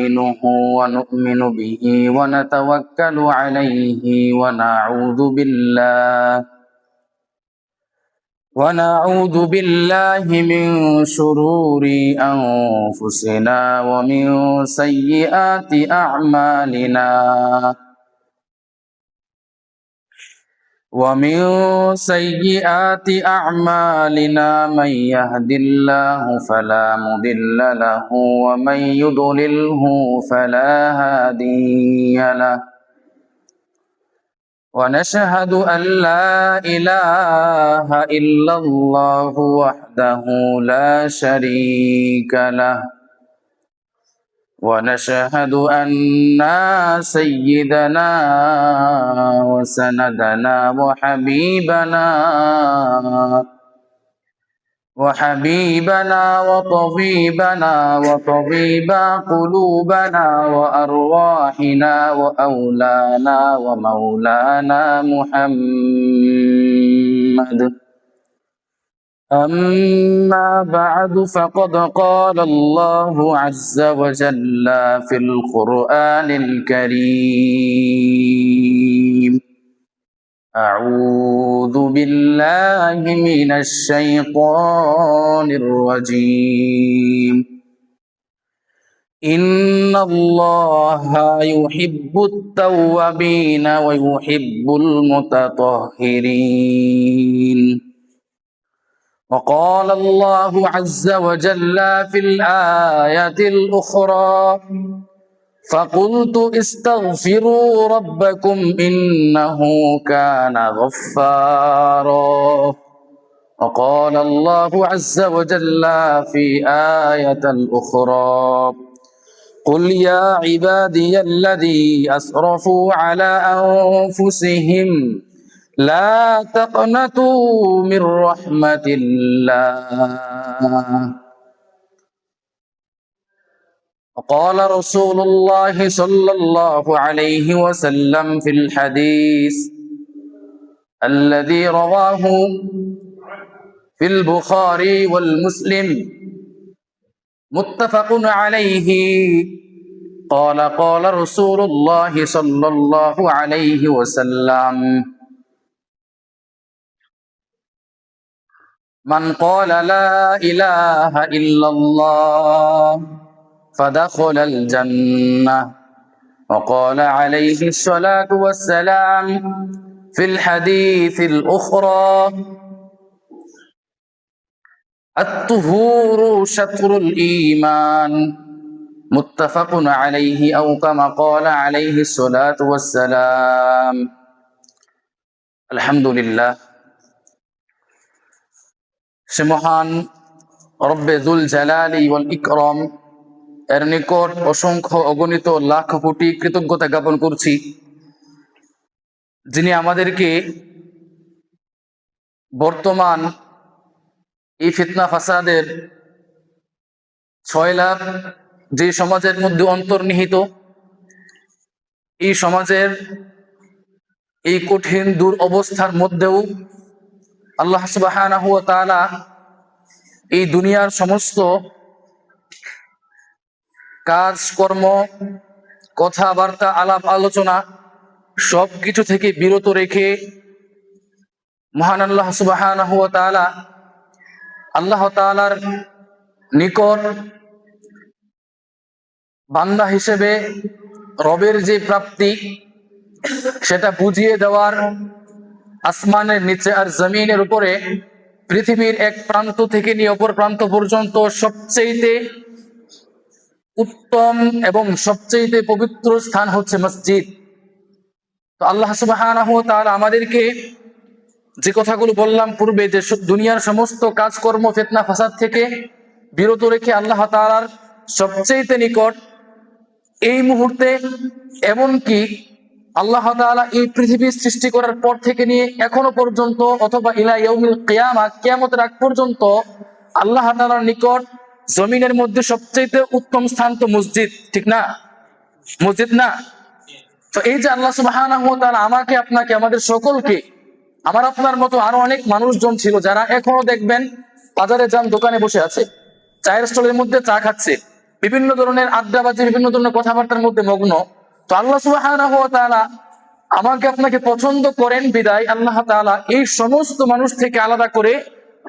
نستعينه ونؤمن به ونتوكل عليه ونعوذ بالله من شرور أنفسنا ومن سيئات أعمالنا من يهد الله فلا مضل له ومن يضلله فلا هادي له ونشهد أن لا إله إلا الله وحده لا شريك له ونشهد أن سيدنا وسندنا وحبيبنا وطبيب قلوبنا وأرواحنا وأولانا ومولانا محمد. أما بعد فقد قال الله عز وجل في القرآن الكريم: أعوذ بالله من الشيطان الرجيم. إن الله يحب التوابين ويحب المتطهرين. وقال الله عز وجل في الآية الأخرى: فقلت استغفروا ربكم إنه كان غفارا. وقال الله عز وجل في آية الأخرى: قل يا عبادي الذين أسرفوا على أنفسهم لا تقنطوا من رحمة الله. وقال رسول الله صلى الله عليه وسلم في الحديث الذي رواه في البخاري والمسلم متفق عليه قال رسول الله صلى الله عليه وسلم: من قال لا إله إلا الله فدخل الجنة. وقال عليه الصلاة والسلام في الحديث الأخرى: الطهور شطر الإيمان. متفق عليه أو كما قال عليه الصلاة والسلام. الحمد لله। সে মহান রব্বে যুল জালালি ওয়াল ইকরাম এর নিকট অসংখ্য অগণিত লাখ কোটি কৃতজ্ঞতা জ্ঞাপন করছি, যিনি আমাদেরকে বর্তমান এই ফিতনা ফাসাদের ছয়লাভ যে সমাজের মধ্যে অন্তর্নিহিত, এই সমাজের এই কঠিন দূর অবস্থার মধ্যেও আল্লাহ সুবহানাহু ওয়া তাআলা এই দুনিয়ার সমস্ত কাজকর্ম, কথাবার্তা, আলাপ আলোচনা সব কিছু থেকে বিরত রেখে মহান আল্লাহ সুবহানাহু ওয়া তাআলা আল্লাহ তাআলার নিকট বান্দা হিসেবে রবের যে প্রাপ্তি সেটা বুঝিয়ে দেওয়ার, আসমানের নিচে আর জমিনের উপরে পৃথিবীর এক প্রান্ত থেকে নিয়ে অপর প্রান্ত পর্যন্ত সবচেয়ে উত্তম এবং সবচেয়ে পবিত্র স্থান হচ্ছে মসজিদ। তো আল্লাহ সুবহানাহু ওয়া তাআলা আমাদেরকে যে কথাগুলো বললাম পূর্বে, যে দুনিয়ার সমস্ত কাজকর্ম ফিতনা ফাসাদ থেকে বিরত রেখে আল্লাহ তাআলার সবচেয়ে নিকট এই মুহূর্তে, এমনকি আল্লাহ তাআলা এই পৃথিবী সৃষ্টি করার পর থেকে নিয়ে এখনো পর্যন্ত অথবা ইলা ইয়াউমিল কিয়ামা, কিয়ামতের আগ পর্যন্ত আল্লাহ তাআলার নিকট জমিনের মধ্যে সবচেয়ে উত্তম স্থান তো মসজিদ, ঠিক না? মসজিদ না? তো এই যে আল্লাহ সুবহানাহু ওয়া তাআলা আমাকে, আপনাকে, আমাদের সকলকে, আমার আপনার মতো আরো অনেক মানুষজন ছিল যারা এখনো দেখবেন বাজারে যান, দোকানে বসে আছে, চায়ের স্টলের মধ্যে চা খাচ্ছে, বিভিন্ন ধরনের আড্ডাবাজি, বিভিন্ন ধরনের কথাবার্তার মধ্যে মগ্ন। তো আল্লাহ সুবহানাহু ওয়া তাআলা আমাকে আপনাকে পছন্দ করেন বিদায় আল্লাহ তাআলা এই সমস্ত মানুষ থেকে আলাদা করে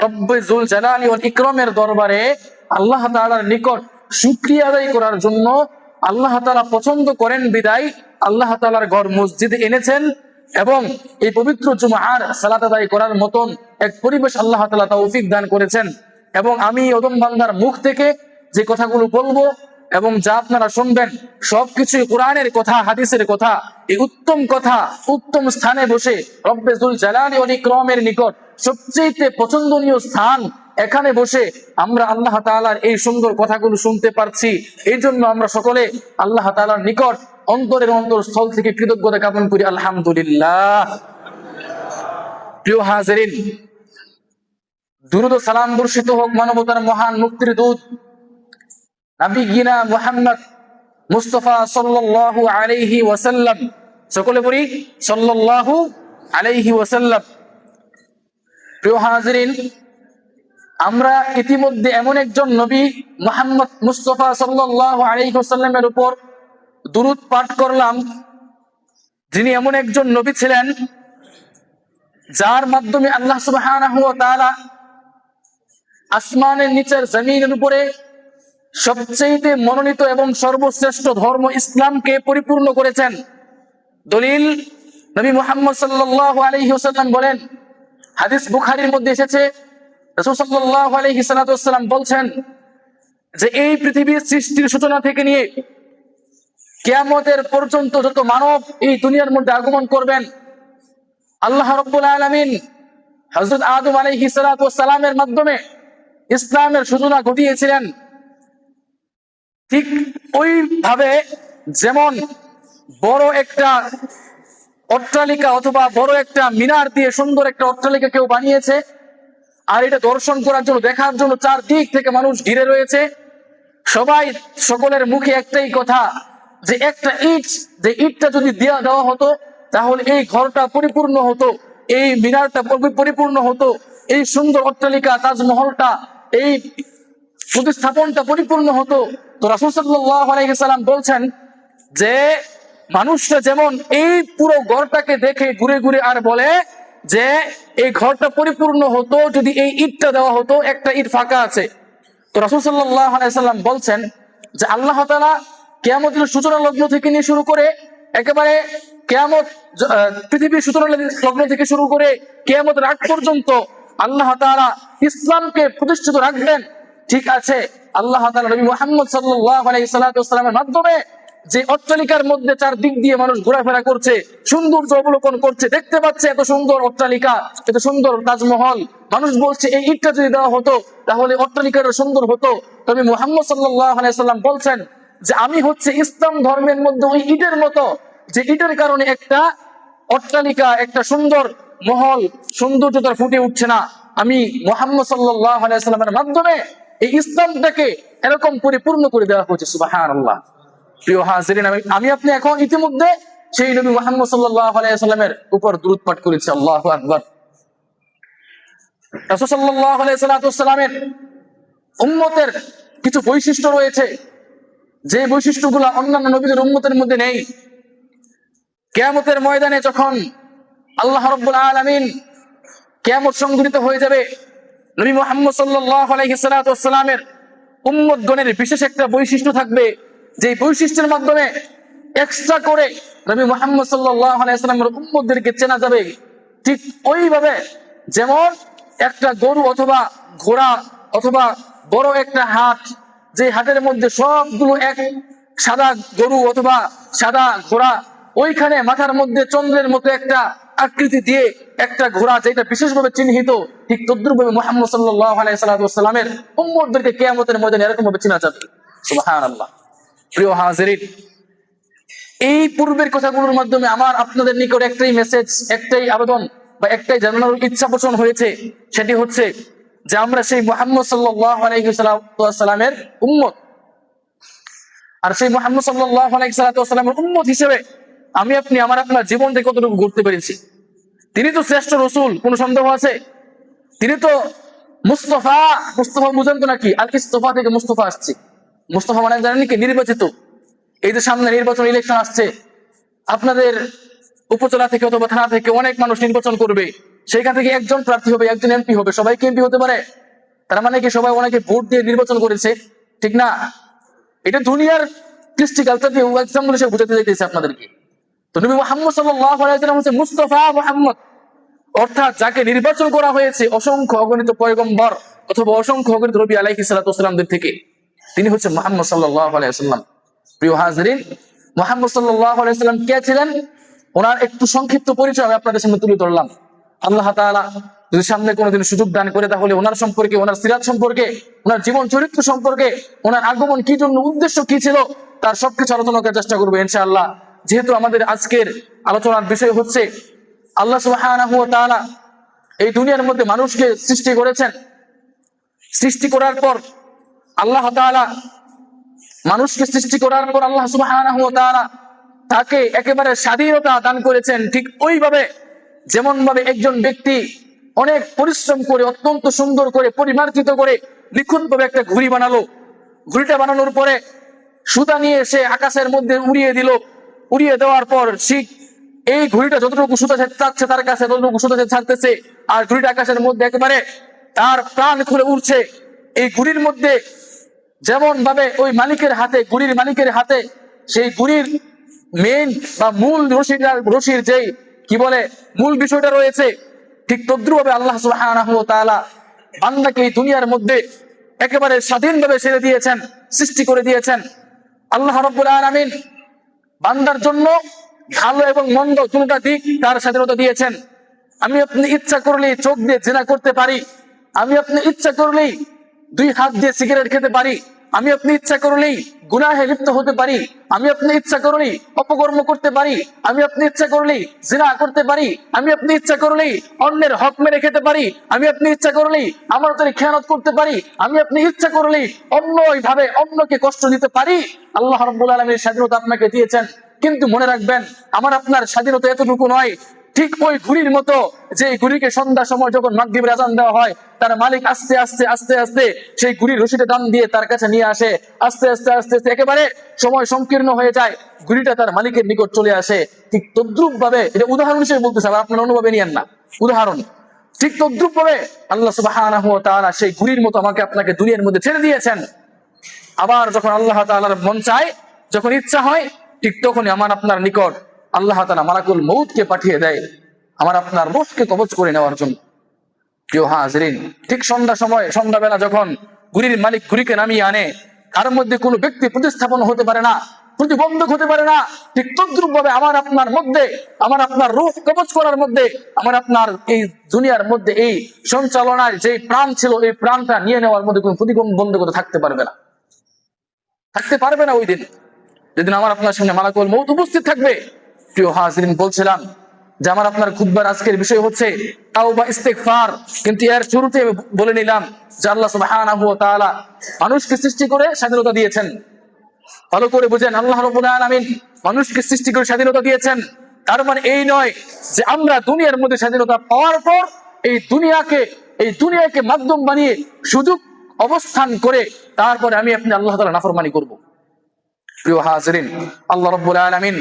রব্বে যুল জালালি ওয়াল ইকরামের দরবারে আল্লাহ তাআলার নিকট শুকরিয়া আদায় করার জন্য আল্লাহ তাআলা পছন্দ করেন বিদায় আল্লাহ তাআলার ঘর মসজিদে এনেছেন এবং এই পবিত্র জুমার সালাত আদায় করার মতন এক পরিবেশ আল্লাহ তাআলা তৌফিক দান করেছেন। এবং আমি ওদম বান্দার মুখ থেকে যে কথাগুলো বলবো এবং যা আপনারা শুনবেন সবকিছুই কোরআনের কথা, হাদিসের কথা। এই উত্তম কথা উত্তম স্থানে বসে রব্বে যুল জালালি ওয়াল ইকরামের নিকট সবচেয়ে পছন্দনীয় স্থান, এখানে বসে আমরা আল্লাহ তাআলার এই সুন্দর কথাগুলো শুনতে পারছি। এই জন্য আমরা সকলে আল্লাহ তাআলার নিকট অন্তরের অন্তরস্থল থেকে কৃতজ্ঞতা জ্ঞাপন করি, আলহামদুলিল্লাহ। প্রিয় হাজিরিন, দুরূদ ও সালাম বর্ষিত হোক মানবতার মহান মুক্তির দূত নবিয়িনা মুহাম্মদ মুস্তাফা সাল্লাল্লাহু আলাইহি ওয়াসাল্লাম। সকলে বলি সাল্লাল্লাহু আলাইহি ওয়াসাল্লাম। প্রিয় হাজিরিন, আমরা ইতিমধ্যে এমন একজন নবী মুহাম্মদ মুস্তাফা সাল্লাল্লাহু আলাইহি ওয়াসাল্লামের উপর দুরূদ পাঠ করলাম, যিনি এমন একজন নবী ছিলেন যার মাধ্যমে আল্লাহ সুবহানাহু ওয়া তাআলা আসমানের নিচের জমিনের উপরে সবচেয়ে মনোনীত এবং সর্বশ্রেষ্ঠ ধর্ম ইসলামকে পরিপূর্ণ করেছেন। দলিল, নবী মুহাম্মদ সাল্লাল্লাহু আলাইহি ওয়াসাল্লাম বলেন, হাদিস বুখারীর মধ্যে এসেছে, রাসূল সাল্লাল্লাহু আলাইহি সাল্লাম বলছেন যে এই পৃথিবীর সৃষ্টির সূচনা থেকে নিয়ে কিয়ামতের পর্যন্ত যত মানব এই দুনিয়ার মধ্যে আগমন করবেন, আল্লাহ রাব্বুল আলামিন হযরত আদম আলাইহিস সালামের মাধ্যমে ইসলামের সূচনা ঘটিয়েছিলেন। ঠিক ওইভাবে যেমন বড় একটা অট্টালিকা অথবা বড় একটা মিনার দিয়ে সুন্দর একটা অট্টালিকা কেউ বানিয়েছে, আর এটা দর্শন করার জন্য, দেখার জন্য চারদিক থেকে মানুষ ঘিরে রয়েছে, সবাই সকলের মুখে একটাই কথা যে একটা ইট, যে ইটটা যদি দেওয়া হতো তাহলে এই ঘরটা পরিপূর্ণ হতো, এই মিনারটা পরিপূর্ণ হতো, এই সুন্দর অট্টালিকা তাজমহলটা, এই প্রতিস্থাপনটা পরিপূর্ণ হতো। তো রাসূল সাল্লাল্লাহু আলাইহি সাল্লাম বলছেন যে মানুষটা যেমন এই পুরো ঘরটাকে দেখে ঘুরে ঘুরে আর বলে যে এই ঘরটা পরিপূর্ণ হতো যদি এই ইটটা দেওয়া হতো, একটা ইট ফাঁকা আছে। তো রাসূল সাল্লাল্লাহু আলাইহি সাল্লাম বলছেন যে আল্লাহ তাআলা কিয়ামতের সূচনা লগ্ন থেকে নিয়ে শুরু করে একেবারে কিয়ামত, পৃথিবীর সূচনা লগ্ন থেকে শুরু করে কিয়ামতের আগ পর্যন্ত আল্লাহ তাআলা ইসলামকে প্রতিষ্ঠিত রাখবেন। ঠিক আছে, আল্লাহ তাআলা নবী মুহাম্মদ সাল্লাল্লাহু আলাইহি সাল্লামের মাধ্যমে যে অট্টালিকার মধ্যে চারদিক দিয়ে মানুষ ঘোরাফেরা করছে, সৌন্দর্য অবলোকন করছে, দেখতে পাচ্ছে এত সুন্দর অট্টালিকা, এত সুন্দর তাজমহল, মানুষ বলছে এই ইটটা যদি দেওয়া হতো তাহলে অট্টালিকাটা সুন্দর হতো। তবে মুহাম্মদ সাল্লাল্লাহু আলাইহি সাল্লাম বলছেন যে আমি হচ্ছে ইসলাম ধর্মের মধ্যে ওই ইটের মতো, যে ইটের কারণে একটা অট্টালিকা, একটা সুন্দর মহল সৌন্দর্যতা ফুটে উঠছে না, আমি মুহাম্মদ সাল্লাল্লাহু আলাইহি সাল্লামের মাধ্যমে এই ইসলামটাকে এরকম পরিপূর্ণ করে দেওয়া হয়েছে। সুবহানাল্লাহ। প্রিয় হাজিরিন, আমি আপনি এখন ইতিমধ্যে সেই নবী মুহাম্মদ সাল্লাল্লাহু আলাইহি সাল্লামের উপর দুরূদ পাঠ করেছি। আল্লাহু আকবার। রাসূল সাল্লাল্লাহু আলাইহি সাল্লামের উম্মতের কিছু বৈশিষ্ট্য রয়েছে, যে বৈশিষ্ট্যগুলো অন্যান্য নবীদের উম্মতের মধ্যে নেই। কিয়ামতের ময়দানে যখন আল্লাহ রাব্বুল আলামিন কিয়ামত সংঘটিত হয়ে যাবে, নবী মুহাম্মদ সাল্লাল্লাহু আলাইহি সাল্লামের উম্মতগণের বিশেষ একটা বৈশিষ্ট্য থাকবে, যে বৈশিষ্ট্যের মাধ্যমে এক্সট্রা করে নবী মুহাম্মদ সাল্লাল্লাহু আলাইহি সাল্লামের উম্মতদেরকে চেনা যাবে। ঠিক ওইভাবে যেমন একটা গরু অথবা ঘোড়া অথবা বড় একটা হাট, যে হাটের মধ্যে সবগুলো এক সাদা গরু অথবা সাদা ঘোড়া, ওইখানে মাথার মধ্যে চন্দ্রের মতো একটা আকৃতি দিয়ে একটা ঘোড়া যেটা বিশেষভাবে চিহ্নিত, ঠিক তদ্রুপভাবে মুহাম্মদ সাল্লাল্লাহু আলাইহি সাল্লামের উম্মতদেরকে কিয়ামতের ময়দানে এরকম ভাবে চেনা যাবে। সুবহানাল্লাহ। প্রিয় হাজিরিন, এই পূর্বের কথাগুলোর মাধ্যমে আমার আপনাদের নিকট একটাই মেসেজ, একটাই আবেদন বা একটাই জানানোর ইচ্ছা পোষণ হয়েছে, সেটি হচ্ছে যে আমরা সেই মুহাম্মদ সাল্লাল্লাহু আলাইহি সাল্লামের উম্মত। আর সেই মুহাম্মদ সাল্লাল্লাহু আলাইহি সাল্লামের উম্মত হিসেবে আমি আপনি আমার আপনার জীবন থেকে কতটুকু ঘুরতে পেরেছি। তিনি তো শ্রেষ্ঠ রাসূল, কোনো সন্দেহ আছে? তিনি তো মুস্তাফা। মুস্তাফা বুঝেন তো নাকি? আল ইস্তফা থেকে মুস্তাফা আসছে। মুস্তফা মানে জানেন কি? নির্বাচিত। এই যে সামনে নির্বাচন, ইলেকশন আসছে, আপনাদের উপজেলা থেকে অথবা থানা থেকে অনেক মানুষ নির্বাচন করবে, সেখান থেকে একজন প্রার্থী হবে, একজন এমপি হবে। সবাই কি এমপি হতে পারে? তার মানে কি সবাই ওনাকে ভোট দিয়ে নির্বাচন করেছে? ঠিক না? এটা দুনিয়ার কৃষ্টি কালচার দিয়ে এক্সাম্পল হিসেবে বুঝাতে চাইতেছে আপনাদেরকে। তো নবী মুহাম্মদ সাল্লাল্লাহু আলাইহি ওয়াসাল্লাম হচ্ছে মুস্তাফা মুহাম্মদ, অর্থাৎ যাকে নির্বাচন করা হয়েছে অসংখ্য অগণিত পয়গম্বর অথবা অসংখ্য অগণিত নবী আলাইহিস সালাতু ওয়াসসালামদের থেকে। তিনি হচ্ছে মুহাম্মদ সাল্লাল্লাহু আলাইহি ওয়াসাল্লাম। প্রিয় হাজিরিন, মুহাম্মদ সাল্লাল্লাহু আলাইহি ওয়াসাল্লাম কে ছিলেন? ওনার একটু সংক্ষিপ্ত পরিচয় আমি আপনাদের সামনে তুলে ধরলাম। আল্লাহ তাআলা যদি সামনে কোনোদিন সুযোগ দান করে, তাহলে ওনার সম্পর্কে, ওনার সিরাত সম্পর্কে, ওনার জীবন চরিত্র সম্পর্কে, ওনার আগমন কি জন্য, উদ্দেশ্য কি ছিল, তার সবকিছু আলোচনা করার চেষ্টা করবো ইনশাআল্লাহ। যেহেতু আমাদের আজকের আলোচনার বিষয় হচ্ছে আল্লাহ সুবহানাহু ওয়া তাআলা এই দুনিয়ার মধ্যে মানুষকে সৃষ্টি করেছেন। সৃষ্টি করার পর আল্লাহ তাআলা মানুষকে সৃষ্টি করার পর আল্লাহ সুবহানাহু ওয়া তাআলা তাকে একেবারে স্বাধীনতা দান করেছেন। ঠিক ওইভাবে যেমন ভাবে একজন ব্যক্তি অনেক পরিশ্রম করে, অত্যন্ত সুন্দর করে, পরিমার্জিত করে, নিখুঁতভাবে একটা ঘুড়ি বানালো। ঘুড়িটা বানানোর পরে সুতা নিয়ে সে আকাশের মধ্যে উড়িয়ে দিল। উড়িয়ে দেওয়ার পর ঠিক এই ঘুড়িটা যতটুকু সুতা চাচ্ছে তার কাছে, ততটুকু সুতা ছাড়তেছে, আর ঘুড়িটা আকাশের মধ্যে একেবারে তার প্রাণ খুলে উঠছে। এই ঘুড়ির মধ্যে যেমন ভাবে ওই মালিকের হাতে, ঘুড়ির মালিকের হাতে সেই ঘুড়ির মেইন বা মূল রশির যেই কি বলে মূল বিষয়টা রয়েছে, ঠিক তদ্রুপভাবে আল্লাহ সুবহানাহু ওয়া তাআলা বান্দাকে এই দুনিয়ার মধ্যে একেবারে স্বাধীনভাবে ছেড়ে দিয়েছেন, সৃষ্টি করে দিয়েছেন। আল্লাহ রাব্বুল আলামিন বান্দার জন্য ভালো এবং মন্দ দুটো দিক তার স্বাধীনতা দিয়েছেন। আমি আপনি ইচ্ছা করলেই চোখ দিয়ে জিনা করতে পারি, আমি আপনি ইচ্ছা করলেই দুই হাত দিয়ে সিগারেট খেতে পারি, আমি আপনি ইচ্ছা করলেই গুনাহে লিপ্ত হতে পারি, আমি আপনি ইচ্ছা করলেই অপকর্ম করতে পারি, আমি আপনি ইচ্ছা করলেই জিনা করতে পারি, আমি আপনি ইচ্ছা করলেই অন্যের হক মেরে খেতে পারি, আমি আপনি ইচ্ছা করলেই আমার উপরে খেয়ানত করতে পারি, আমি আপনি ইচ্ছা করলেই অন্যভাবে অন্যকে কষ্ট দিতে পারি। আল্লাহ রাব্বুল আলামিন স্বাধীনতা আপনাকে দিয়েছেন। কিন্তু মনে রাখবেন, আমার আপনার স্বাধীনতা এতটুকু নয়। ঠিক ওই ঘুড়ির মতো, যে ঘুড়িকে সন্ধ্যার সময় যখন মাগরিবের আযান দেওয়া হয়, তার মালিক আস্তে আস্তে আস্তে আস্তে সেই ঘুড়ির রশিটা টান দিয়ে তার কাছে নিয়ে আসে। আস্তে আস্তে আস্তে আস্তে একেবারে সময় সংকীর্ণ হয়ে যায়, ঘুড়িটা তার মালিকের নিকট চলে আসে। ঠিক তদ্রুপ ভাবে, এটা উদাহরণ হিসেবে বলতেছে, আপনার অনুভবে নিয়েন না, উদাহরণ। ঠিক তদ্রুপ ভাবে আল্লাহ সুবহানাহু ওয়া তাআলা সেই ঘুড়ির মতো আমাকে আপনাকে দুনিয়ার মধ্যে ছেড়ে দিয়েছেন। আবার যখন আল্লাহ তাআলার মন চায়, যখন ইচ্ছা হয়, ঠিক তখনই আমার আপনার নিকট আল্লাহ তাআলা মালাকুল মউতকে পাঠিয়ে দেয় আমার আপনার রূহকে কবজ করে নেওয়ার জন্য। প্রিয় হাজিরিন, ঠিক সন্ধ্যাবেলা যখন ঘুড়ির মালিক ঘুড়িকে নামিয়ে আনে, তার মধ্যে কোনো ব্যক্তি প্রতিস্থাপন হতে পারে না, প্রতিবন্ধক হতে পারে না। ঠিক তদ্রুপ ভাবে আমার আপনার মধ্যে, আমার আপনার রূহ কবজ করার মধ্যে, আমার আপনার এই দুনিয়ার মধ্যে এই সঞ্চালনায় যে প্রাণ ছিল, এই প্রাণটা নিয়ে নেওয়ার মধ্যে কোনো প্রতিবন্ধকতা থাকতে পারবে না, থাকতে পারবে না। ওই দিন যেদিন আমার আপনার সামনে মালাকুল মউত উপস্থিত থাকবে। প্রিয় হাজিরিন, বলছিলাম যে আমার আপনার খুতবার আজকের বিষয় হচ্ছে তাওবা ইস্তেগফার। কিন্তু এর শুরুতে বলে নিলাম যে আল্লাহ সুবহানাহু ওয়া তাআলা মানুষকে সৃষ্টি করে স্বাধীনতা দিয়েছেন। ভালো করে বুঝেন, আল্লাহ রাব্বুল আলামিন মানুষকে সৃষ্টি করে স্বাধীনতা দিয়েছেন। তার মানে এই নয় যে আমরা দুনিয়ার মধ্যে স্বাধীনতা পাওয়ার পর এই দুনিয়াকে মাধ্যম বানিয়ে সুযোগ অবস্থান করে তারপরে আমি আপনি আল্লাহ তাআলা নাফরমানি করব। প্রিয় হাজিরিন, আল্লাহ রাব্বুল আলামিন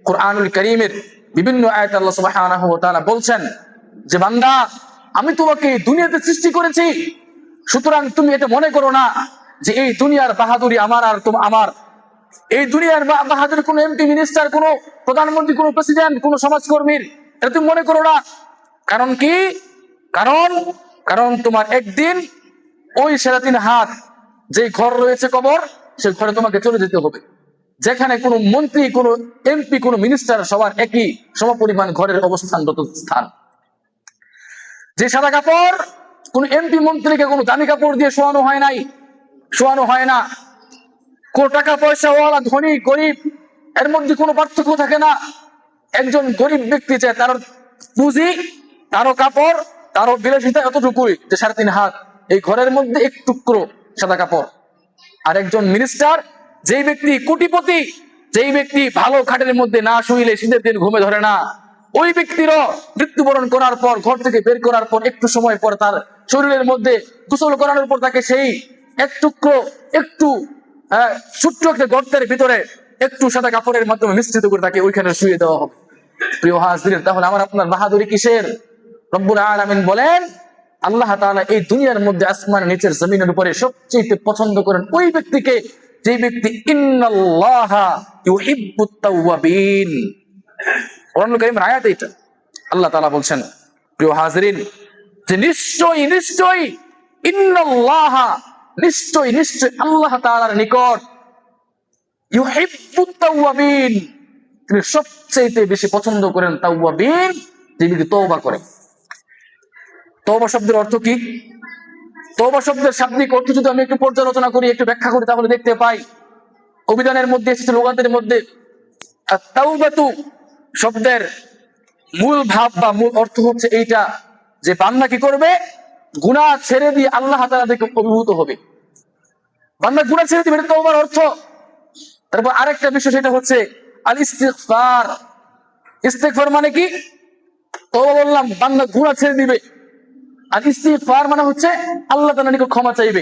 কুরআনুল কারীমের বিভিন্ন আয়াতে আল্লাহ সুবহানাহু ওয়া তাআলা বলছেন যে বান্দা, আমি তোমাকে দুনিয়াতে সৃষ্টি করেছি, সুতরাং তুমি এটা মনে করো না যে এই দুনিয়ার বাহাদুরি আমার আর আমার। এই দুনিয়ার বাহাদুরি কোন এমপি, মিনিস্টার, কোন প্রধানমন্ত্রী, কোন প্রেসিডেন্ট, কোন সমাজকর্মীর, এটা তুমি মনে করো না। কারণ কি? কারণ তোমার একদিন ওই 3.5 হাত যে ঘর রয়েছে কবর, সেই ঘরে তোমাকে চলে যেতে হবে। যেখানে কোনো মন্ত্রী, কোনো এমপি, কোনো মিনিস্টার সবার একই সমপরিমাণ ঘরের অবস্থানরত স্থান। যে সাদা কাপড়, কোন এমপি মন্ত্রীকে কোনো দামি কাপড় দিয়ে শোয়ানো হয় না। কোন টাকা পয়সাওয়ালা, ধনী, গরিব, এর মধ্যে কোনো পার্থক্য থাকে না। একজন গরিব ব্যক্তি যে তার পুঁজি, তারও কাপড়, তারও বিলাসিতা এতটুকুই যে 3.5 হাত, এই ঘরের মধ্যে এক টুকরো সাদা কাপড়। আর একজন মিনিস্টার, যেই ব্যক্তি কোটিপতি, যেই ব্যক্তি ভালো খাটের মধ্যে না শুইলে শীতের দিন ঘুমে ধরে না, ওই ব্যক্তিরও মৃত্যুবরণ করার পর, ঘর থেকে বের করার পর একটু সময় পর তার শরীরের মধ্যে গোসল করানোর পর তাকে সেই এক টুকরো একটু ছোট্ট একটা গর্তের ভিতরে একটু সাদা কাপড়ের মাধ্যমে মিশ্রিত করে তাকে ওইখানে শুয়ে দেওয়া হবে। প্রিয় হাজরিন, তাহলে আমার আপনার বাহাদুরি কিসের? রব্বুল আলামিন বলেন, আল্লাহ তাআলা এই দুনিয়ার মধ্যে আসমান নিচের জমিনের উপরে সবচেয়ে পছন্দ করেন ওই ব্যক্তিকে যে ব্যক্তি ইন্নাল্লাহা ইউহিব্বুত তাওয়াবিন। কোরআনুল কারীমের আয়াত এটা। আল্লাহ তাআলা বলছেন প্রিয় হাজরিন যে নিশ্চয়ই নিশ্চয়ই ইন্নাল্লাহা নিশ্চয়ই নিশ্চয়ই আল্লাহ তাআলার নিকট ইউহিব্বুত তাওয়াবিন, তিনি সবচেয়ে বেশি পছন্দ করেন তাওয়াবিন, যে ব্যক্তি তওবা করে। তওবা শব্দের অর্থ কি? তওবা শব্দের শাব্দিক অর্থ যদি আমি একটু পর্যালোচনা করি, একটু ব্যাখ্যা করি, তাহলে দেখতে পাই অভিধানের মধ্যে এসেছে, লুগাতের মধ্যে আত-তাওবাতু শব্দের মূল ভাব বা মূল অর্থ হচ্ছে এইটা যে বান্দা কি করবে? গুনাহ ছেড়ে দিয়ে আল্লাহ তাআলা থেকে অভিভূত হবে। বান্দা গুনাহ ছেড়ে দিবে, এটা তওবার অর্থ। তারপর আরেকটা বিষয়, সেটা হচ্ছে আল ইস্তিগফার। ইস্তিগফার মানে কি? তওবা বললাম, বান্দা গুনাহ ছেড়ে দিবে। আর ইস্তিগফার মানে হচ্ছে আল্লাহ তাআলার নিকট ক্ষমা চাইবে।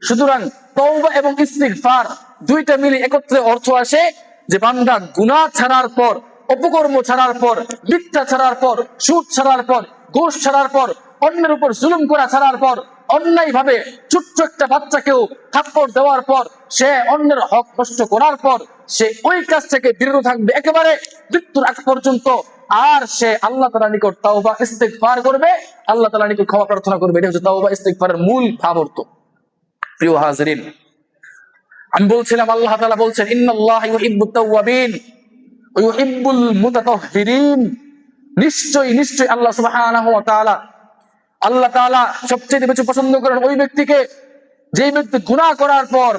সুতরাং তওবা এবং ইস্তিগফার দুইটা মিলে একত্রে অর্থ আসে যে বান্দা গুনাহ ছাড়ার পর, অপকর্ম ছাড়ার পর, মিথ্যা ছাড়ার পর, সুদ ছাড়ার পর, ঘুষ ছাড়ার পর, অন্যের উপর জুলুম করা ছাড়ার পর, অন্যায় ভাবে ছোট্ট একটা বাচ্চাকেও থাপ্পড় দেওয়ার পর, সে অন্যের হক নষ্ট করার পর সে ওই কাজ থেকে বিরত থাকবে একেবারে মৃত্যুর আগ পর্যন্ত। আর সে আল্লাহ তাআলার নিকট তাওবা ইস্তিগফার করবে, আল্লাহ তাআলার নিকট ক্ষমা প্রার্থনা করবে। এটা হচ্ছে তাওবা ইস্তিগফারের মূল ভাবার্থ। প্রিয় হাজরিন, আমি বলছিলাম আল্লাহ তাআলা বলছেন ইন্নাল্লাহা ইউহিব্বুত তাওয়াবিন ওয়া ইউহিব্বুল মুতাতাহহিরিন। নিশ্চয়ই নিশ্চয়ই আল্লাহ সুবহানাহু ওয়া তাআলা, আল্লাহ তাআলা সবচেয়ে বেশি পছন্দ করেন ওই ব্যক্তিকে যে ব্যক্তি গুনাহ করার পর,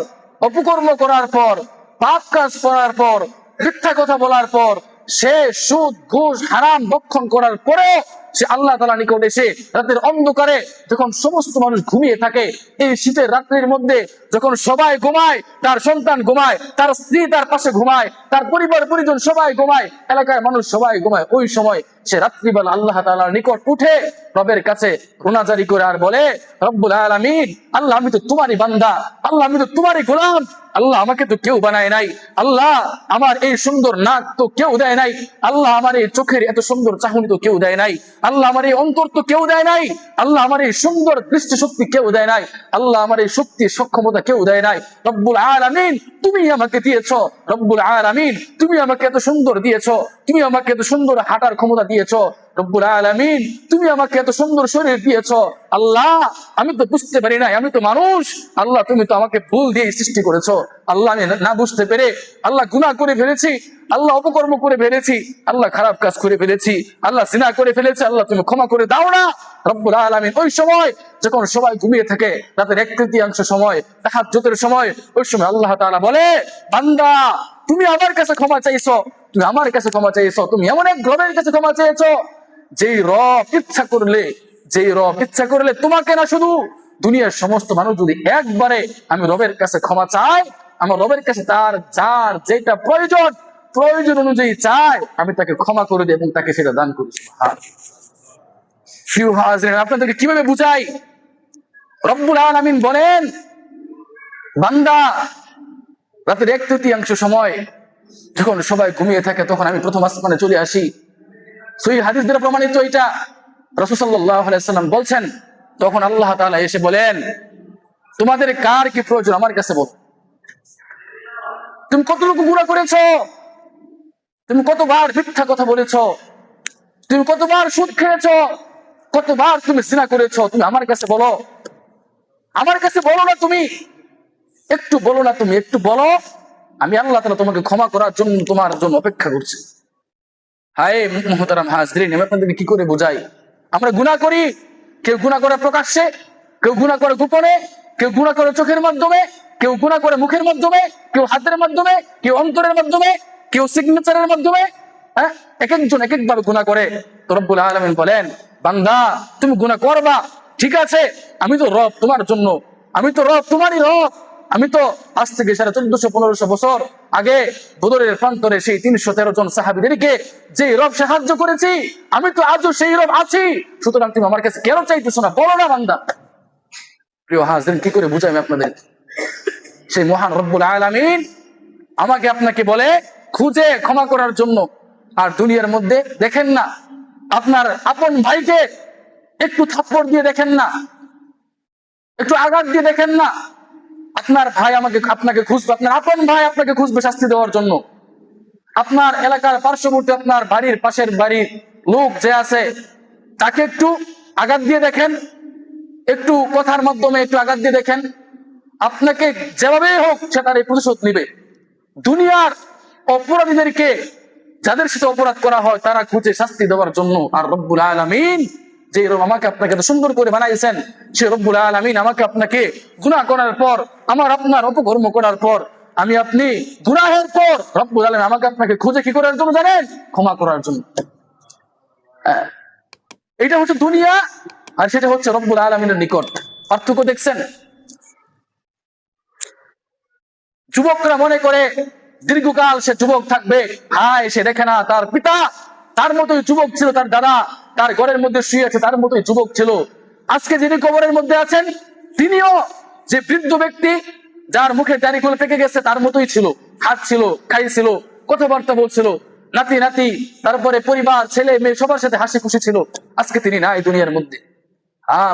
অপকর্ম করার পর, পাপ কাজ করার পর, মিথ্যা কথা বলার পর, সে সুদ ঘুষ হারাম ভক্ষণ করার পরেও সে আল্লাহ তাআলার নিকট এসে রাতের অন্ধকারে, যখন সমস্ত মানুষ ঘুমিয়ে থাকে, এই শীতের রাত্রির মধ্যে যখন সবাই ঘুমায়, তার সন্তান ঘুমায়, তার স্ত্রী তার পাশে ঘুমায়, তার পরিবার পরিজন সবাই ঘুমায়, এলাকার মানুষ সবাই ঘুমায়, ওই সময় সে রাত্রিবেলা আল্লাহ তাআলার নিকট উঠে রবের কাছে রোনাজারি করে আর বলে, রব্বুল আলামিন, আল্লাহ আমি তো তোমারই বান্দা, আল্লাহ আমি তো তোমারই গোলাম, আল্লাহ আমাকে তো কেউ বানায় নাই, আল্লাহ আমার এই সুন্দর নাক তো কেউ দেয় নাই, আল্লাহ আমার এই চোখের এত সুন্দর চাহনি তো কেউ দেয় নাই, আল্লাহ আমার এই অন্তর তো কেউ দেয় নাই, আল্লাহ আমার এই সুন্দর দৃষ্টি শক্তি কেউ দেয় নাই, আল্লাহ আমার এই শক্তি সক্ষমতা কেউ দেয় নাই। রব্বুল আলামিন, তুমি আমাকে দিয়েছো, রব্বুল আলামিন তুমি আমাকে এত সুন্দর দিয়েছো, তুমি আমাকে এত সুন্দর হাঁটার ক্ষমতা দিয়েছো, রব্বুল আলামিন তুমি আমাকে এত সুন্দর শরীর দিয়েছো, আল্লাহ আমি তো বুঝতে পারি নাই, আমি তো মানুষ, আল্লাহ তুমি তো আমাকে ভুল দিয়ে সৃষ্টি করেছো, আল্লাহ আমি না বুঝতে পেরে আল্লাহ গুনাহ করে ফেলেছি, আল্লাহ অপকর্ম করে ফেলেছি, আল্লাহ খারাপ কাজ করে ফেলেছি, আল্লাহ জিনা করে ফেলেছি, আল্লাহ তুমি ক্ষমা করে দাও না। রব্বুল আলামিন ওই সময় যখন সবাই ঘুমিয়ে থাকে, রাতের 1/3 সময়, তাহাজ্জুদের সময়, ওই সময় আল্লাহ তাআলা বলে, বান্দা তুমি আমার কাছে ক্ষমা চাইছো, তুমি আমার কাছে ক্ষমা চাইছো, তুমি এমন এক রবের কাছে ক্ষমা চেয়েছো যেই রব ইচ্ছা করলে তোমাকে না, শুধু দুনিয়ার সমস্ত মানুষ যদি একবারে আমি রবের কাছে ক্ষমা চাই, আমার রবের কাছে তার যার যেটা প্রয়োজন অনুযায়ী চাই, আমি তাকে ক্ষমা করে দিই এবং তাকে সেটা দান করি। সুবহানাল্লাহ। আপনাদেরকে কিভাবে বুঝাই? রব্বুল আলামিন বলেন, বান্দা রাতের 1/3 সময় যখন সবাই ঘুমিয়ে থাকে, তখন আমি প্রথম আসমানে চলে আসি। সহিহ হাদিস দ্বারা প্রমাণিত এটা। রাসূল সাল্লাল্লাহু আলাইহি ওয়াসাল্লাম বলছেন, তখন আল্লাহ তাআলা এসে বলেন, তোমাদের কার কি প্রয়োজন আমার কাছে বলো। তুমি কতটুকু গুনাহ করেছো, তুমি কতবার মিথ্যা কথা বলেছো, তুমি কতবার সুদ খেয়েছো, কতবার তুমি জিনা করেছো, তুমি আমার কাছে বলো, আমার কাছে বলো না, তুমি একটু বলো না, তুমি একটু বলো, আমি আল্লাহ তাআলা তোমাকে ক্ষমা করার জন্য তোমার জন্য অপেক্ষা করছি। হায় মুহতারাম হাজরিন, আমি আপনাদেরকে কি করে বোঝাই? আমরা গুনাহ করি, কেউ গুনাহ করে প্রকাশ্যে, কেউ গুনাহ করে গোপনে, কেউ গুনাহ করে চোখের মাধ্যমে, কেউ গুনাহ করে মুখের মাধ্যমে, কেউ হাতের মাধ্যমে, কেউ অন্তরের মাধ্যমে, কেউ সিগনেচারের মাধ্যমে। এক একজন এক একভাবে গুনাহ করে। তো রব্বুল আলামিন বলেন, বান্দা তুমি গুনাহ করবা, ঠিক আছে, আমি তো রব তোমার জন্য, আমি তো রব তোমারই রব, আমি তো আজ থেকে 1400-1500 বছর আগে বদরের প্রান্তরে সেই 313 জন সাহাবীদেরকে যে রব সাহায্য করেছি, আমি তো আজও সেই রব আছি, সুতরাং তুমি আমার কাছে কেন চাইতেছো না, বলো না বান্দা। প্রিয় হাজরিন, কি করে বুঝাই আমি আপনাদের? সেই মহান রব্বুল আলামিন আমাকে আপনাকে বলে খুঁজে ক্ষমা করার জন্য। আর দুনিয়ার মধ্যে দেখেন না, আপনার আপন ভাইকে একটু থাপ্পড় দিয়ে দেখেন না, একটু আঘাত দিয়ে দেখেন না, আপনার ভাই আপনাকে খুঁজবে, আপনার আপন ভাই আপনাকে খুঁজবে শাস্তি দেওয়ার জন্য। আপনার এলাকার পার্শ্ববর্তী, আপনার বাড়ির পাশের বাড়ির লোক যে আছে তাকে একটু আঘাত দিয়ে দেখেন, একটু কথার মাধ্যমে একটু আঘাত দিয়ে দেখেন, আপনাকে যেভাবেই হোক সে তার এই প্রতিশোধ নিবে। দুনিয়ার অপরাধীদেরকে, যাদের সাথে অপরাধ করা হয়, তারা খুঁজে শাস্তি দেওয়ার জন্য। আর রব্বুল আলামিন যে আমাকে আপনাকে এত সুন্দর করে বানাইছেন, সে রব্বুল আলামিন আমাকে আপনাকে গুনাহ করার পর, আমার আপনার অপকর্ম করার পর, আমি আপনি গুনাহের পর রব্বুল আলামিন আমাকে আপনাকে খুঁজে কি করার জন্য জানেন? ক্ষমা করার জন্য। এটা হচ্ছে দুনিয়া, আর সেটা হচ্ছে রব্বুল আলামিনের নিকট। পার্থক্য দেখছেন? যুবকরা মনে করে দীর্ঘকাল সে যুবক থাকবে, হায় সে দেখে না তার পিতা তার মতোই যুবক ছিল, তার দাদা তার ঘরের মধ্যে শুয়ে আছে তার মতোই যুবক ছিল। আজকে যিনি কবরের মধ্যে আছেন তিনিও যে বৃদ্ধ ব্যক্তি যার মুখে দাড়িগুলো থেকে গেছে তার মতোই ছিল, হাত ছিল, খাইছিল, কথাবার্তা বলছিল, নাতি নাতি তারপরে পরিবার ছেলে মেয়ে সবার সাথে হাসি খুশি ছিল। আজকে তিনি নাই দুনিয়ার মধ্যে।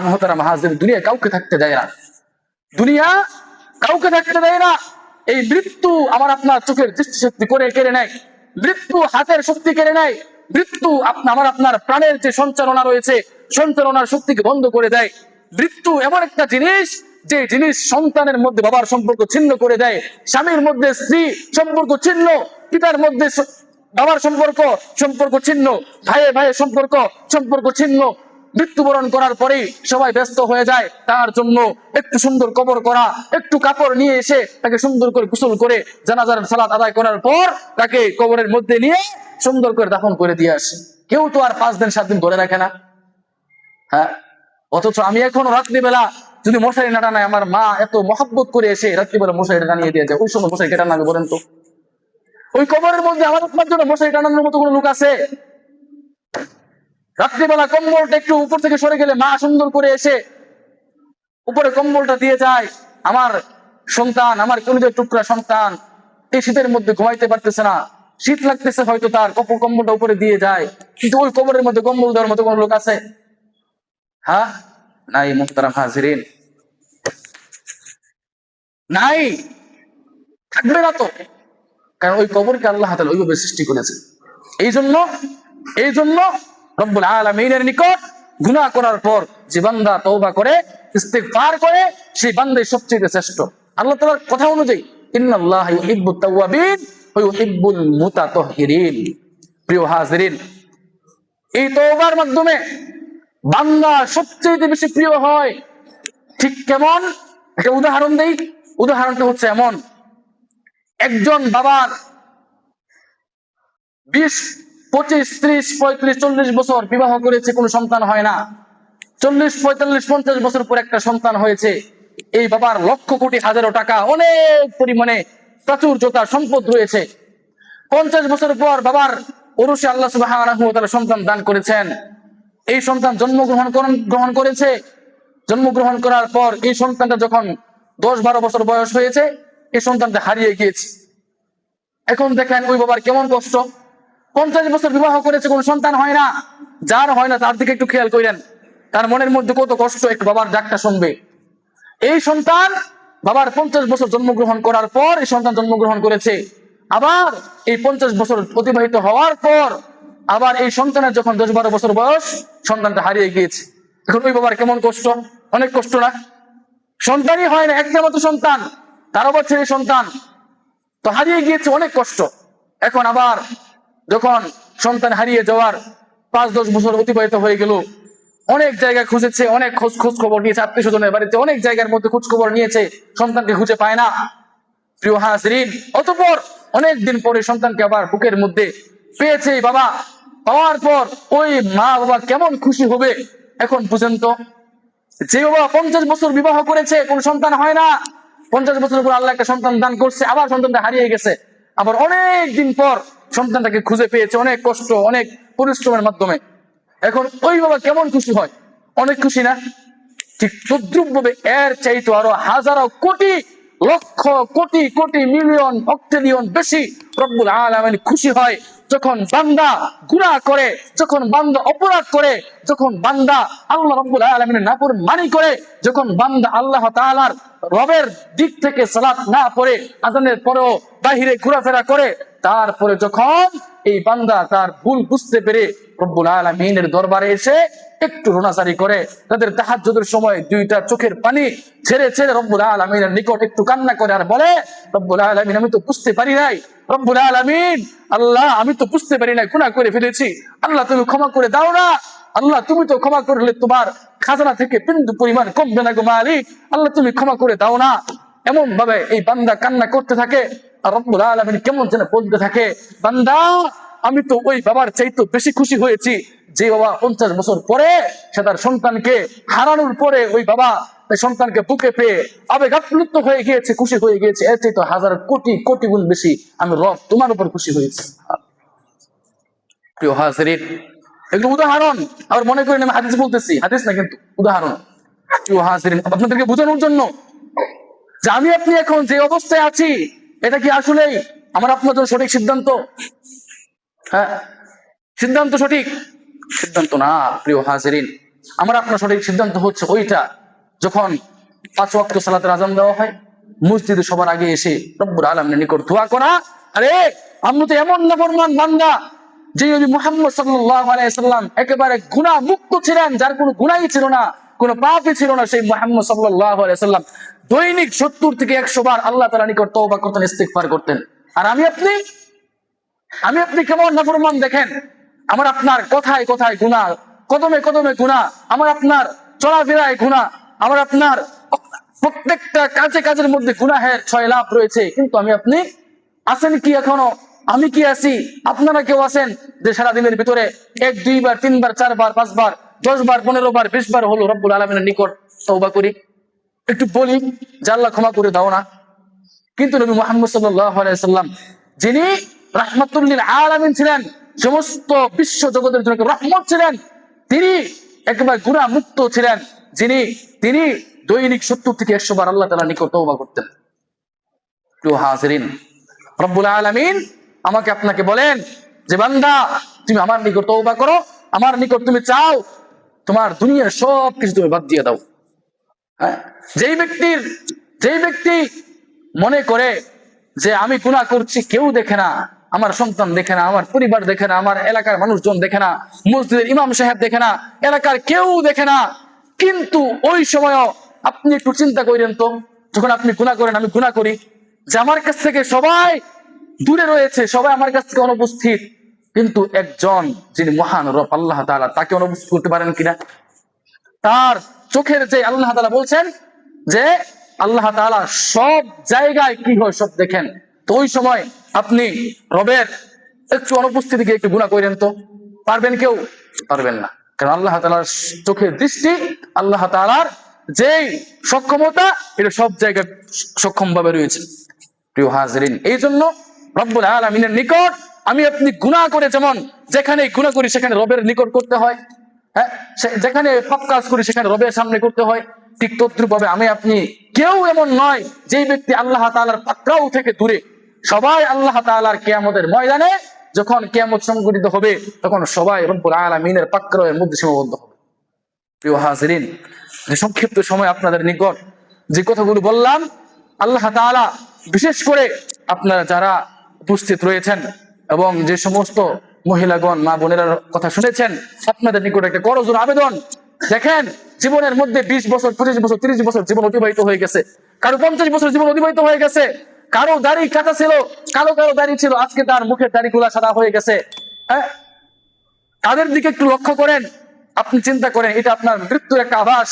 মহতারাম হাজির, দুনিয়া কাউকে থাকতে দেয় না, দুনিয়া কাউকে থাকতে দেয় না। এই মৃত্যু আমার আপনার চোখের দৃষ্টিশক্তি করে কেড়ে নেয়, মৃত্যু হাতের শক্তি কেড়ে নেয়, মৃত্যু আমার আপনার প্রাণের যে সঞ্চালনা রয়েছে সঞ্চালনার শক্তিকে বন্ধ করে দেয়। মৃত্যু এমন একটা জিনিস যে জিনিস সন্তানের মধ্যে বাবার সম্পর্ক ছিন্ন করে দেয়, স্বামীর মধ্যে স্ত্রী সম্পর্ক ছিন্ন, পিতার মধ্যে বাবার সম্পর্ক ছিন্ন, ভাইয়ের ভাইয়ের সম্পর্ক ছিন্ন। মৃত্যুবরণ করার পরেই সবাই ব্যস্ত হয়ে যায় তার জন্য একটু সুন্দর কবর করা, একটু কাপড় নিয়ে এসে তাকে সুন্দর করে গোসল করে জানাজার সালাত আদায় করার পর তাকে কবরের মধ্যে নিয়ে সুন্দর করে দাফন করে দিয়ে আসে। কেউ তো আর 5 দিন 7 দিন ধরে রাখে না। হ্যাঁ, অথচ আমি এখনো রাত্রিবেলা যদি মশারি না টানায়, আমার মা এত মহব্বত করে এসে রাত্রিবেলা মশারি টানিয়ে দিয়ে যায়। ওই সময় মশারি কেটে টানাবে বলেন তো? ওই কবরের মধ্যে আমার আপনার জন্য মশারি টানানোর মতো কোনো লোক আছে? রাত্রিবেলা কম্বলটা একটু উপর থেকে সরে গেলে মা সুন্দর করে এসে উপরে কম্বলটা দিয়ে যায়। আমার সন্তান, আমার কলিজার টুকরা সন্তান এই শীতের মধ্যে ঘুমাইতে পারতেছে না, শীত লাগতেছে, হয়তো তার কম্বলটা উপরে দিয়ে যায়। কিন্তু ওই কবরের মধ্যে কম্বল দেওয়ার মতো কোন লোক আছে? হ্যাঁ, নাই মুহতারাম হাজিরিন, নাই, থাকবে না তো। কারণ ওই কবরকে আল্লাহ তাআলা ওইভাবে সৃষ্টি করেছে। এই জন্য রব্বুল আলামিনের নিকট গুনাহ করার পর যে বান্দা তওবা করে, ইস্তিগফার করে, সেই বান্দাই সবচেয়ে শ্রেষ্ঠ। আল্লাহ তাআলার কথা অনুযায়ী ইন্নাল্লাহা ইউহিব্বুত তাওয়াবিন ওয়া ইউহিব্বুল মুতাতাহহিরিন। প্রিয় হাজিরিন, এই তওবার মাধ্যমে বান্দা সবচেয়ে বেশি প্রিয় হয়। ঠিক কেমন? একটা উদাহরণ দেই। উদাহরণটা হচ্ছে এমন, একজন বাবার 20, 25, 30, 35, 40 বছর বিবাহ করেছে, কোনো সন্তান হয় না। 40, 45, 50 বছর পর একটা সন্তান হয়েছে। এই বাবার লক্ষ কোটি হাজারো টাকা, অনেক পরিমাণে প্রাচুর্যতা সম্পদ রয়েছে। 50 বছর পর বাবার ওরসে আল্লাহ সুবহানাহু ওয়া তাআলা সন্তান দান করেছেন। এই সন্তান জন্মগ্রহণ করেছে। জন্মগ্রহণ করার পর এই সন্তানটা যখন 10-12 বছর বয়স হয়েছে, এই সন্তানটা হারিয়ে গিয়েছে। এখন দেখেন ওই বাবার কেমন কষ্ট। 50 বছর বিবাহ করেছে, কোনো সন্তান হয় না। যার হয় না তার দিকে একটু খেয়াল করেন, তার মনের মধ্যে কত কষ্ট একটু বাবার ডাকটা শুনবে। এই সন্তান বাবার 50 বছর জন্মগ্রহণ করার পর এই সন্তান জন্মগ্রহণ করেছে। আবার এই 50 বছর অতিবাহিত হওয়ার পর আবার এই সন্তানের যখন 10-12 বছর বয়স, সন্তানটা হারিয়ে গিয়েছে। এখন ওই বাবার কেমন কষ্ট? অনেক কষ্ট না? সন্তানই হয় না, একটা মাত্র সন্তান, তার আবার ছেলে সন্তান, তো হারিয়ে গিয়েছে, অনেক কষ্ট। এখন আবার যখন সন্তান হারিয়ে যাওয়ার 5-10 বছর অতিবাহিত হয়ে গেল, অনেক জায়গায় খুঁজেছে, অনেক খোঁজ খবর নিয়েছে, আত্মীয় স্বজনের বাড়িতে অনেক জায়গার মধ্যে খোঁজ খবর নিয়েছে, সন্তানকে খুঁজে পায় না। প্রিয় হাজিরিন, অতঃপর অনেক দিন পরে সন্তানকে আবার বুকের মধ্যে পেয়েছে বাবা। পাওয়ার পর ওই মা বাবা কেমন খুশি হবে এখন বুঝেন তো? যে বাবা 50 বছর বিবাহ করেছে, কোন সন্তান হয় না, 50 বছর পর আল্লাহ একটা সন্তান দান করছে, আবার সন্তানটা হারিয়ে গেছে, আবার অনেক দিন পর সন্তানটাকে খুঁজে পেয়েছে, অনেক কষ্ট, অনেক পরিশ্রমের মাধ্যমে। এখন ওই বাবা কেমন খুশি হয়? অনেক খুশি না? ঠিক তদ্রুপ ভাবে এর চাইতে আরো হাজারো কোটি লক্ষ কোটি কোটি মিলিয়ন অক্টেলিয়ন বেশি রব্বুল আলামিন খুশি হয় যখন বান্দা গুনাহ করে, যখন বান্দা অপরাধ করে, যখন বান্দা আল্লাহ রব্বুল আলামিনের নাফরমানি করে, যখন বান্দা আল্লাহ তাআলার রবের দিক থেকে সালাত না পড়ে আযানের পরেও বাহিরে ঘোরাফেরা করে, তারপরে যখন এই বান্দা তার ভুল বুঝতে পেরে রব্বুল আলামিনের দরবারে এসে একটু রোনাজারি করে, তাদের তাহাজ্জুদের সময় দুইটা চোখের পানি ছেড়ে ছেড়ে রব্বুল আলামিনের নিকট একটু কান্না করে আর বলে, রব্বুল আলামিন আমি তো বুঝতে পারি নাই, রব্বুল আলামিন আল্লাহ আমি তো বুঝতে পারি নাই, গুনাহ করে ফেলেছি, আল্লাহ তুমি ক্ষমা করে দাও না, আল্লাহ তুমি তো ক্ষমা করলে তোমার খাজানা থেকে বিন্দু পরিমাণ কমবে না গো মালিক, আল্লাহ তুমি ক্ষমা করে দাও না। এমন ভাবে এই বান্দা কান্না করতে থাকে আর রব্বুল আলামিন কেমন যেন বলতে থাকে, বান্দা আমি তো ওই বাবার চাইতে বেশি খুশি হয়েছি যে বাবা 50 বছর পরে সে তার সন্তানকে হারানোর পরে ওই বাবা তার সন্তানকে বুকে পেয়ে আবেগ আপ্লুত হয়ে গিয়েছে, খুশি হয়ে গিয়েছে, এর চাইতে হাজার কোটি কোটি গুণ বেশি আমি রব তোমার উপর খুশি হয়েছি। প্রিয় হাজিরিন, এগুলো উদাহরণ, আর মনে করেন আমি হাদিস বলতেছি, হাদিস না কিন্তু উদাহরণ। প্রিয় হাজিরিন, আপনাদেরকে বোঝানোর জন্য যে আমি আপনি এখন যে অবস্থায় আছি এটা কি আসলেই আমার আপনার জন্য সঠিক সিদ্ধান্ত? হ্যাঁ, সিদ্ধান্ত সঠিক সিদ্ধান্ত না। প্রিয় হাজিরিন, আমার আপনার সঠিক সিদ্ধান্ত হচ্ছে ওইটা যখন 5 ওয়াক্ত সালাতের আযান দেওয়া হয়, মসজিদে সবার আগে এসে রব্বুল আলামিনের নিকট দোয়া করা। আরে আমরা তো এমন নাফরমান বান্দা যে নবী মুহাম্মদ সাল্লাল্লাহু আলাইহি ওয়াসাল্লাম একেবারে গুনাহ মুক্ত ছিলেন, যার কোনো গুনাহই ছিল না, কোনো পাপই ছিল না, সেই মুহাম্মদ সাল্লাল্লাহু আলাইহি ওয়াসাল্লাম দৈনিক 70 থেকে 100 বার আল্লাহ তাআলার নিকট তওবা করতেন, ইস্তিগফার করতেন। আর আমি আপনি কেমন নাফরমান দেখেন, আমার আপনার কথায় কথায় গুনাহ, কদমে কদমে গুনাহ, আমার আপনার চলাফেরায় গুনাহ, আমার আপনার প্রত্যেকটা কাজের মধ্যে গুনাহের 6 লাভ রয়েছে। কিন্তু আমি আপনি আছেন কি এখনো? আমি কি আছি? আপনারা কেউ আছেন যে সারাদিনের ভিতরে 1 2 বার 3 বার 4 বার 5 বার 10 বার 15 বার 20 বার হলো রব্বুল আলামিনের নিকট তওবা করি, একটু বলি যে আল্লাহ ক্ষমা করে দাও না? কিন্তু নবী মুহাম্মদ সাল্লাল্লাহু আলাইহি ওয়াসাল্লাম যিনি রাহমাতুল লিল আলামিন ছিলেন, সমস্ত বিশ্ব জগতের জন্য রহমত ছিলেন, তিনি একেবারে গুনাহ মুক্ত ছিলেন, তিনি দৈনিক 70 থেকে 100 বার আল্লাহ তাআলার নিকট তওবা করতেন। প্রিয় হাজিরিন, রব্বুল আলামিন আমাকে আপনাকে বলেন যে বান্দা তুমি আমার নিকট তওবা করো, আমার নিকট তুমি চাও, তোমার দুনিয়ার সব কিছু তুমি বাদ দিয়ে দাও। হ্যাঁ, যেই ব্যক্তি মনে করে যে আমি গুনাহ করছি, কেউ দেখে না, আমার সন্তান দেখে না, আমার পরিবার দেখে না, আমার এলাকার মানুষজন দেখে না, মসজিদের ইমাম সাহেব দেখে না, এলাকার কেউ দেখে না, কিন্তু ওই সময়ও আপনি একটু চিন্তা করেন তো, যখন আপনি গুনাহ করেন, আমি গুনাহ করি, যে আমার কাছ থেকে সবাই দূরে রয়েছে, সবাই আমার কাছ থেকে অনুপস্থিত, কিন্তু একজন যিনি মহান রব আল্লাহ তাআলা তাকে অনুপস্থিত করতে পারেন কিনা? তার চোখের যে আল্লাহ তাআলা বলছেন যে আল্লাহ তাআলা সব জায়গায় কি হয় সব দেখেন, তো ওই সময় আপনি রবের একটু অনুপস্থিতিকে একটু গুনাহ করেন তো পারবেন? কেউ পারবেন না, কারণ আল্লাহ তাআলার চোখের দৃষ্টি, আল্লাহ তাআলার যেই সক্ষমতা, এটা সব জায়গায় সক্ষম ভাবে রয়েছে। প্রিয় হাজিরিন, এই জন্য রব্বুল আলামিনের নিকট আমি আপনি গুনাহ করে, যেমন যেখানে গুনাহ করি সেখানে রবের নিকট করতে হয়, হ্যাঁ, যেখানে পাপ কাজ করি সেখানে রবের সামনে করতে হয়, ঠিক তদ্রুপভাবে আমি আপনি কেউ এমন নয় যেই ব্যক্তি আল্লাহ তাআলার পাকড়াও থেকে দূরে। সবাই আল্লাহ তাআলার কিয়ামতের ময়দানে যখন কিয়ামত সংঘটিত হবে, তখন সবাই রব্বুল আলামিনের পাকড়াওয়ের মধ্যে সীমাবদ্ধ হবে। প্রিয় হাজিরিন, যে সংক্ষিপ্ত সময় আপনাদের নিকট যে কথাগুলো বললাম, আল্লাহ তাআলা বিশেষ করে আপনারা যারা উপস্থিত রয়েছেন এবং যে সমস্ত মহিলাগণ মা বোনেরা কথা শুনেছেন, আপনাদের নিকট একটা করজোর আবেদন। দেখেন, জীবনের মধ্যে 20 বছর 25 বছর 30 বছর জীবন অতিবাহিত হয়ে গেছে, কারো 50 বছর জীবন অতিবাহিত হয়ে গেছে, কারো দাড়ি কাটা ছিল, কারো দাড়ি ছিল, আজকে তার মুখের দাড়িগুলা সাদা হয়ে গেছে। হ্যাঁ, তাদের দিকে একটু লক্ষ্য করেন, আপনি চিন্তা করেন এটা আপনার মৃত্যুর একটা আভাস।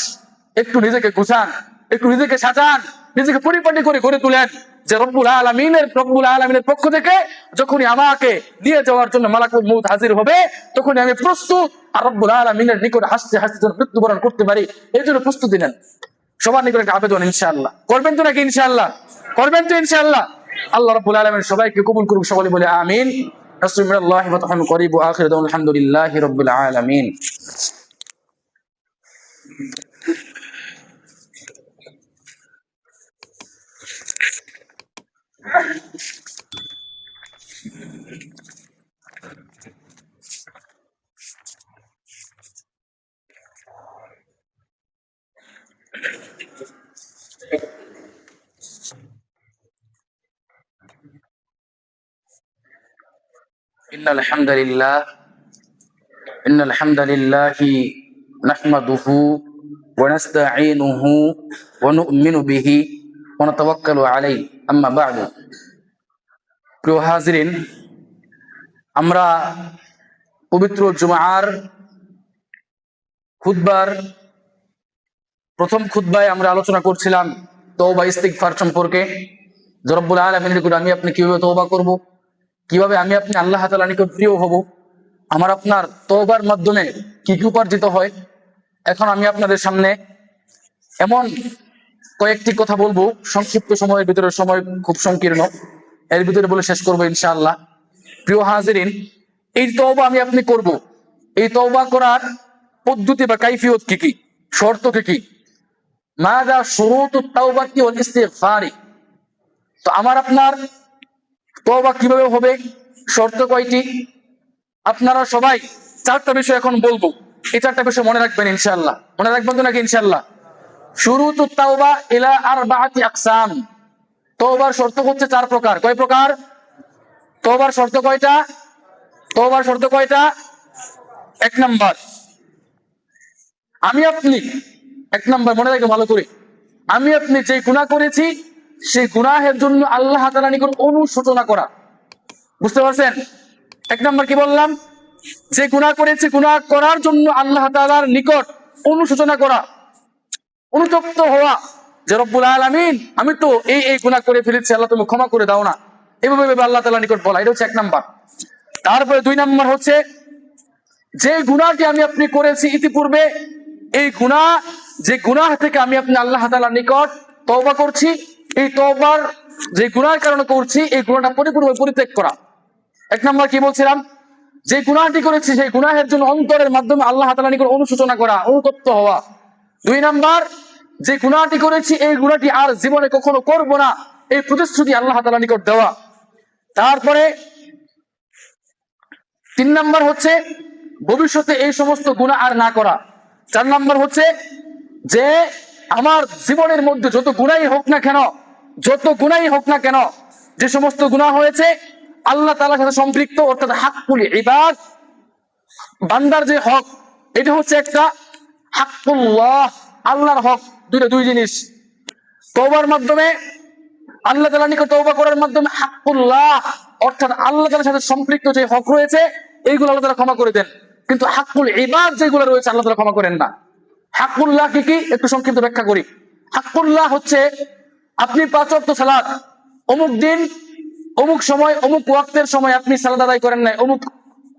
একটু নিজেকে গুছান, একটু নিজেকে সাজান, নিজেকে পরিপাটি করে গড়ে তুলেন যে রব্বুল আলামিনের পক্ষ থেকে যখনই আমাকে নিয়ে যাওয়ার জন্য মালাকুল মউত হাজির হবে, তখনই আমি প্রস্তুত, আর রব্বুল আলামিনের নিকট হাসতে হাসতে যেন মৃত্যুবরণ করতে পারি, এই জন্য প্রস্তুতি নেন। সবার নিকট একটা আবেদন, ইনশাআল্লাহ করবেন তো নাকি? ইনশাআল্লাহ করবেন তো? ইনশাআল্লাহ। আল্লাহ রাব্বুল আলামিন সবাইকে কবুল করুক, সকলে বলে আমিন। রাসূলুল্লাহ ওয়া তাহাম্মু করিব, আখির দাওয়ানা আলহামদুলিল্লাহি রাব্বিল আলামিন। ইন্নাল হামদুলিল্লাহ ইন্নাল হামদুলিল্লাহি নাহমাদুহু ওয়া নাস্তাঈনুহু ওয়া নু'মিনু বিহি ওয়া নাতাওয়াক্কালু আলাইহি আম্মা বা'দু। প্রিয় হাজিরিন, আমরা পবিত্র জুমার খুতবার প্রথম খুতবায় আমরা আলোচনা করছিলাম তওবা ইস্তিগফার সম্পর্কে। যে রব্বুল আলামিনের নিকট আমি আপনি কিভাবে তওবা করব, কিভাবে আমি আপনি আল্লাহ তাআলার নিকট প্রিয় হব, আমার আপনার তওবার মাধ্যমে কি কি উপার্জিত হয়। এখন আমি আপনাদের সামনে এমন কয়েকটি কথা বলবো, সংক্ষিপ্ত সময়ের ভিতরে, সময় খুব সংকীর্ণ, এর ভিতরে বলে শেষ করবো ইনশাআল্লাহ। প্রিয় হাজিরিন, এই তওবা আমি আপনি করব, এই তওবা করার পদ্ধতি বা কাইফিয়ত কি কি, শর্ত কি কি, মাযা শুরুতুত তাওবাতি ওয়াল ইস্তিগফারি। তো আমার আপনার তওবা কিভাবে হবে, শর্ত কয়টি, আপনারা সবাই চারটা বিষয় এখন বলবো। এই চারটা বিষয় মনে রাখবেন ইনশাআল্লাহ। মনে রাখবেন তো নাকি ইনশাআল্লাহ? শুরুতুত তাওবা ইলা আরবাআতি আকসাম। তওবার শর্ত হচ্ছে চার প্রকার। কয় প্রকার? তওবার শর্ত কয়টা? তওবার শর্ত কয়টা? এক নাম্বার, আমি আপনি, এক নাম্বার মনে রাখবেন ভালো করে, আমি আপনি যে গুনাহ করেছি সেই গুনাহের জন্য আল্লাহ তাআলার নিকট অনুশোচনা করা। বুঝতে পারছেন? এক নাম্বার কি বললাম? যে গুনাহ করেছি, গুনাহ করার জন্য আল্লাহ তাআলার নিকট অনুশোচনা করা, অনুতপ্ত হওয়া, যে রব্বুল আলামিন আমি তো এই গুনাহ করে ফেলেছি, আল্লাহ তুমি ক্ষমা করে দাও না, এভাবে আল্লাহ তাআলার নিকট বলা। এটা হচ্ছে এক নাম্বার। তারপরে দুই নাম্বার হচ্ছে, যে গুনাহটি আমি আপনি করেছি ইতিপূর্বে, এই গুনাহ, যে গুনাহ থেকে আমি আপনি আল্লাহ তাআলার নিকট তওবা করছি, এই তওবার যে গুনাহের কারণে করছি, এই গুনাহটা পরিপূর্ণভাবে পরিত্যাগ করা। এক নাম্বার কি বলছিলাম? যে গুনাহটি করেছি সেই গুনাহের জন্য অন্তরের মাধ্যমে আল্লাহ তাআলার নিকট অনুশোচনা করা, অনুতপ্ত হওয়া। দুই নাম্বার, যে গুনাহটি করেছি এই গুনাহটি আর জীবনে কখনো করব না, এই প্রতিশ্রুতি আল্লাহ তাআলার নিকট দেওয়া। তারপরে তিন নাম্বার হচ্ছে ভবিষ্যতে এই সমস্ত গুনাহ আর না করা। চার নাম্বার হচ্ছে যে আমার জীবনের মধ্যে যত গুনাহই হোক না কেন, যত গুনাহই হোক না কেন, যে সমস্ত গুনাহ হয়েছে আল্লাহ তাআলার সাথে সম্পৃক্ত, অর্থাৎ হাক্কুল ইবাদ, বান্দার যে হক, এটা হচ্ছে একটা হাক্কুল্লাহ, আল্লাহর হক। দুই জিনিস। তওবার মাধ্যমে আল্লাহ তাআলার নিকট তওবা করার মাধ্যমে হাক্কুল্লাহ, অর্থাৎ আল্লাহ তাআলার সাথে সম্পৃক্ত যে হক রয়েছে এইগুলো আল্লাহ তাআলা ক্ষমা করে দেন, কিন্তু হাক্কুল ইবাদ যেগুলো রয়েছে আল্লাহ তাআলা ক্ষমা করেন না। হাক্কুল্লাহ কি কি একটু সংক্ষিপ্ত ব্যাখ্যা করি। হাক্কুল্লাহ হচ্ছে আপনি 5 ওয়াক্ত সালাত অমুক দিন অমুক সময় অমুক ওয়াক্তের সময় আপনি সালাত আদায় করেন নাই, অমুক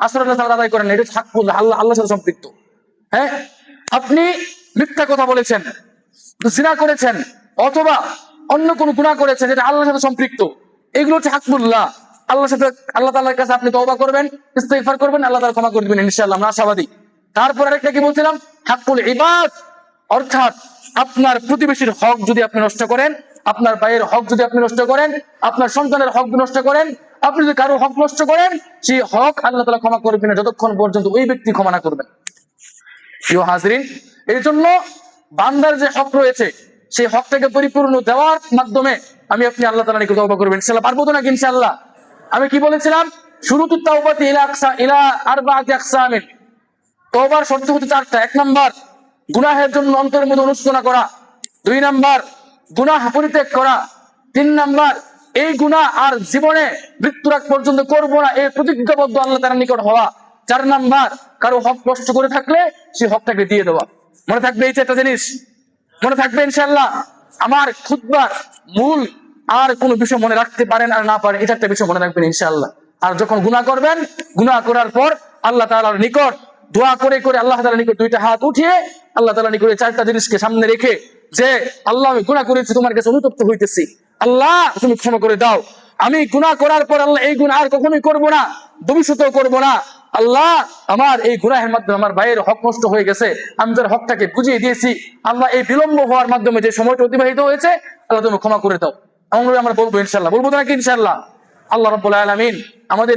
আসরের সালাত আদায় করেন নাই, এটা হাক্কুল্লাহ, আল্লাহর সাথে সম্পৃক্ত। হ্যাঁ, আপনি মিথ্যা কথা বলেছেন, জিনা করেছেন, অথবা অন্য কোন গুনাহ করেছেন যেটা আল্লাহর সাথে সম্পৃক্ত, এগুলো হচ্ছে হাক্কুল্লাহ। আল্লাহর সাথে, আল্লাহ তাআলার কাছে আপনি তওবা করবেন, ইস্তিগফার করবেন, আল্লাহ তাআলা ক্ষমা করে দিবেন ইনশাআল্লাহ, আমরা আশাবাদী। তারপর আরেকটা কি বলছিলাম? হাক্কুল ইবাদ, অর্থাৎ আপনার প্রতিবেশীর হক যদি আপনি নষ্ট করেন, আপনার ভাইয়ের হক যদি আপনি নষ্ট করেন, আপনার সন্তানের হক নষ্ট করেন, আপনি যদি কারো হক নষ্ট করেন, সেই হক আল্লাহ তাআলা ক্ষমা করবেন না যতক্ষণ পর্যন্ত ওই ব্যক্তি ক্ষমা না করবেন। প্রিয় হাজরিন, এই জন্য বান্দার যে হক রয়েছে সেই হকটাকে পরিপূর্ণ দেওয়ার মাধ্যমে আমি আপনি আল্লাহ তাআলার নিকট তওবা করবেন ইনশাআল্লাহ। পারবো তো নাকি ইনশাআল্লাহ? আমি কি বলেছিলাম? শুরুতুত তাওবাতি ইলা আরবাআতি আকসামিন। তওবার শর্ত হচ্ছে চারটা। এক নাম্বার, গুনাহের জন্য অন্তরের মধ্যে অনুশোচনা করা। দুই নাম্বার, গুনাহ পরিত্যাগ করা। তিন নাম্বার, এই গুনাহ আর জীবনে মৃত্যুর আগ পর্যন্ত করবো না, এই প্রতিজ্ঞাবদ্ধ আল্লাহ তাআলার নিকট হওয়া। চার নাম্বার, কারো হক নষ্ট করে থাকলে সেই হকটাকে দিয়ে দেওয়া। মনে থাকবে এই চারটা জিনিস? মনে থাকবে ইনশাআল্লাহ? আমার খুতবার মূল আর কোনো বিষয় মনে রাখতে পারেন আর না পারেন, এই চারটা বিষয় মনে রাখবেন ইনশাআল্লাহ। আর যখন গুনাহ করবেন, গুনাহ করার পর আল্লাহ তাআলার নিকট দোয়া করে করে আল্লাহ তাআলার নিকট দুইটা হাত উঠিয়ে আল্লাহ তাআলার নিকট চারটা জিনিসকে সামনে রেখে, যে আল্লাহ আমি গুনাহ করেছি, তোমার কাছে অনুতপ্ত হইতেছি, আল্লাহ তুমি ক্ষমা করে দাও, আমি গুনাহ করার পর আল্লাহ এই গুনাহ আর কখনোই করব না, ভবিষ্যতেও করব না। আল্লাহ আমার এই গুনাহের মাধ্যমে আমার ভাইয়ের হক নষ্ট হয়ে গেছে, আমি তার হকটাকে বুঝিয়ে দিয়েছি, আল্লাহ এই বিলম্ব হওয়ার মাধ্যমে যে সময়টা অতিবাহিত হয়েছে আল্লাহ তুমি ক্ষমা করে দাও। আমরা বলবো ইনশাআল্লাহ। বলবো তো নাকি ইনশাআল্লাহ? আল্লাহ রাব্বুল আলামিন আমাদের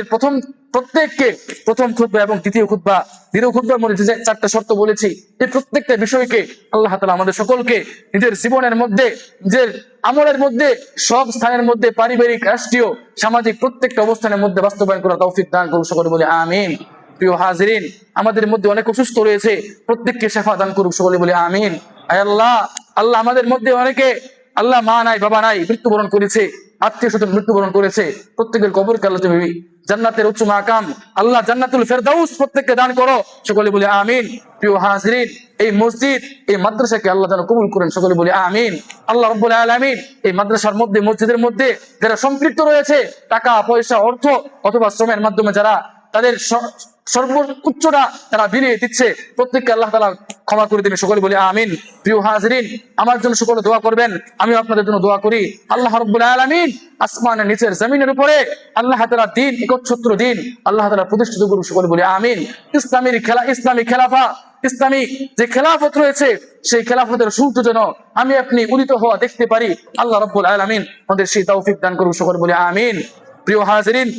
প্রত্যেককে প্রথম খুতবা এবং দ্বিতীয় খুতবার মধ্যে যে 4টা শর্ত বলেছি, এই প্রত্যেকটা বিষয়কে আল্লাহ তাআলা আমাদের সকলকে নিজের জীবনের মধ্যে, নিজের আমলের মধ্যে, সব স্থানের মধ্যে, পারিবারিক, রাষ্ট্রীয়, সামাজিক প্রত্যেকটা অবস্থানের মধ্যে বাস্তবায়ন করার তৌফিক দান করুন, সকলে বলে আমিন। প্রিয় হাজিরিন, আমাদের মধ্যে অনেক অসুস্থ রয়েছে, প্রত্যেককে শিফা দান করুন, সকলে বলে আমিন। আয় আল্লাহ, আমাদের মধ্যে অনেকে আল্লাহ মা নাই, বাবা নাই, মৃত্যুবরণ করেছে, আত্মীয় স্বজন মৃত্যুবরণ করেছে, প্রত্যেকের কবরকে আল্লাহ তুমি জান্নাতের উচ্চ মাকাম, আল্লাহ জান্নাতুল ফেরদাউস প্রত্যেককে দান করো, সকলে বলে আমিন। প্রিয় হাজিরিন, এই মসজিদ, এই মাদ্রাসাকে আল্লাহ যেন কবুল করেন, সকলে বলে আমিন। আল্লাহ রাব্বুল আলামিন এই মাদ্রাসার মধ্যে, মসজিদের মধ্যে যারা সম্পৃক্ত রয়েছে, টাকা পয়সা, অর্থ অথবা শ্রমের মাধ্যমে যারা তাদের সর্বোচ্চটা তারা বিলিয়ে দিচ্ছে, প্রত্যেককে আল্লাহ তাআলা ক্ষমা করে দিবেন, সকলে বলে আমিন। প্রিয় হাজিরিন, আমার জন্য সকলে দোয়া করবেন, আমিও আপনাদের জন্য দোয়া করি। আল্লাহ রাব্বুল আলামিন আসমানের নিচের জমিনের উপরে আল্লাহ তাআলা দিন, একচ্ছত্র দিন আল্লাহ তাআলা প্রতিষ্ঠিত করুন, সকলে বলে আমিন। ইসলামী খেলাফা, ইসলামী যে খেলাফত রয়েছে, সেই খেলাফতের সূর্য যেন আমি আপনি উদিত হওয়া দেখতে পারি, আল্লাহ রাব্বুল আলামিন আমাদের সেই তৌফিক দান করুন, সকলে বলে আমিন। প্রিয় হাজিরিন,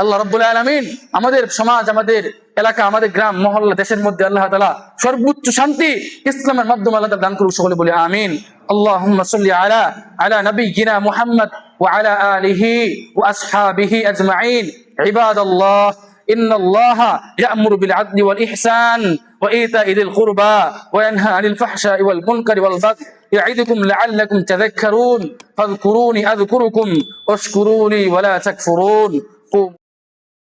আল্লাহ রাব্বুল আলামিন আমাদের সমাজ, আমাদের এলাকা, আমাদের গ্রাম মহল্লা, দেশের মধ্যে আল্লাহ তাআলা সর্বোচ্চ শান্তি ইসলামের মাধ্যমে আল্লাহ তাআলা দান করুন, সকলে বলে আমিন। আল্লাহুম্মা সাল্লি আলা নাবিয়িনা মুহাম্মদ ওয়া আলা আলিহি ওয়া আসহাবিহি আজমাইন। ইবাদাল্লাহ, ইন্নাল্লাহা ইয়া'মুরু বিল আদলি ওয়াল ইহসান ওয়া ইতা'i যিল কুরবা ওয়া ইয়ানহা আনিল ফাহশা'i ওয়াল মুনকারি ওয়াল বাগই ইয়া'iদুকুম লা'আল্লাকুম তাযাক্কারুন ফাযকুরুনি আযকুরুকুম ওয়াশকুরুলি ওয়া লা তাকফুরুন।